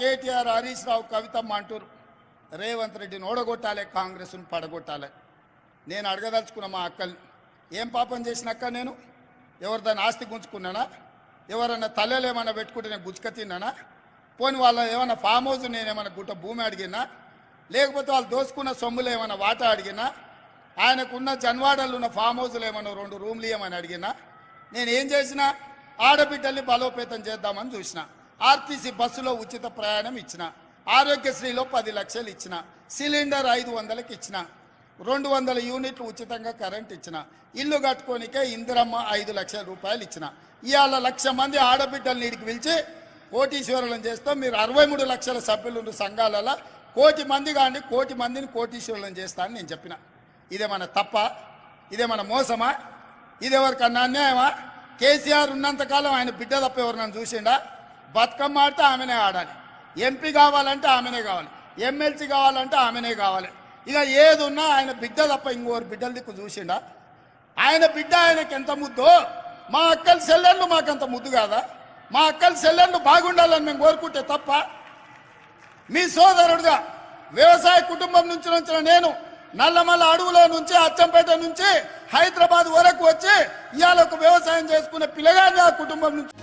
కేటీఆర్, హరీష్ రావు, కవితమ్మ అంటారు రేవంత్ రెడ్డిని ఓడగొట్టాలి, కాంగ్రెస్ను పడగొట్టాలి. నేను అడగదలుచుకున్న మా అక్కల్ని, ఏం పాపం చేసిన అక్క? నేను ఎవరిదాన్ని ఆస్తి గుంజుకున్నానా? ఎవరన్నా తల్లెలు ఏమన్నా పెట్టుకుంటే నేను గుచ్చుక తిన్నానా? పోని వాళ్ళ ఏమన్నా ఫామ్ హౌస్ నేనేమన్నా గుట్ట భూమి అడిగినా? లేకపోతే వాళ్ళు దోసుకున్న సొమ్ములు ఏమన్నా వాటా అడిగినా? ఆయనకున్న జన్వాడలు ఉన్న ఫామ్ హౌస్లు ఏమన్నా 2 రూమ్లు ఏమని అడిగినా? నేను ఏం చేసినా? ఆడబిడ్డల్ని బలోపేతం చేద్దామని చూసిన. ఆర్టీసీ బస్సులో ఉచిత ప్రయాణం ఇచ్చిన, ఆరోగ్యశ్రీలో 10 లక్షలు ఇచ్చిన, సిలిండర్ 500కి ఇచ్చిన, 200 యూనిట్లు ఉచితంగా కరెంట్ ఇచ్చిన, ఇల్లు కట్టుకోనికే ఇందిరమ్మ 5 లక్షల రూపాయలు ఇచ్చిన. ఇవాళ 1,00,000 మంది ఆడబిడ్డల్ని ఇడికి పిలిచి కోటీశ్వరులను చేస్తాం, మీరు 63 లక్షల సభ్యులు సంఘాలలో 1,00,000 మంది కానీ 1,00,000 మందిని కోటీశ్వరులను చేస్తా అని నేను చెప్పిన. ఇదేమన్నా తప్ప? ఇదేమన్నా మోసమా? ఇదెవరికన్నా అన్యాయమా? కేసీఆర్ ఉన్నంతకాలం ఆయన బిడ్డ తప్ప ఎవరినన్ను చూసిండా? బతుకమ్మ ఆడితే ఆమెనే ఆడాలి, ఎంపీ కావాలంటే ఆమెనే కావాలి, ఎమ్మెల్సీ కావాలంటే ఆమెనే కావాలి. ఇక ఏది ఉన్నా ఆయన బిడ్డ తప్ప ఇంకోరు బిడ్డల దిక్కు చూసిండా? ఆయన బిడ్డ ఆయనకి ఎంత ముద్దో, మా అక్కల చెల్లెళ్ళు మాకంత ముద్దు కాదా? మా అక్కల చెల్లెళ్ళు బాగుండాలని మేము కోరుకుంటే తప్ప? మీ సోదరుడుగా వ్యవసాయ కుటుంబం నుంచి వచ్చిన నేను నల్లమల్ల అడవులో నుంచి అచ్చంపేట నుంచి హైదరాబాద్ వరకు వచ్చి ఇవాళ ఒక వ్యవసాయం చేసుకునే పిల్లగానే ఆ కుటుంబం నుంచి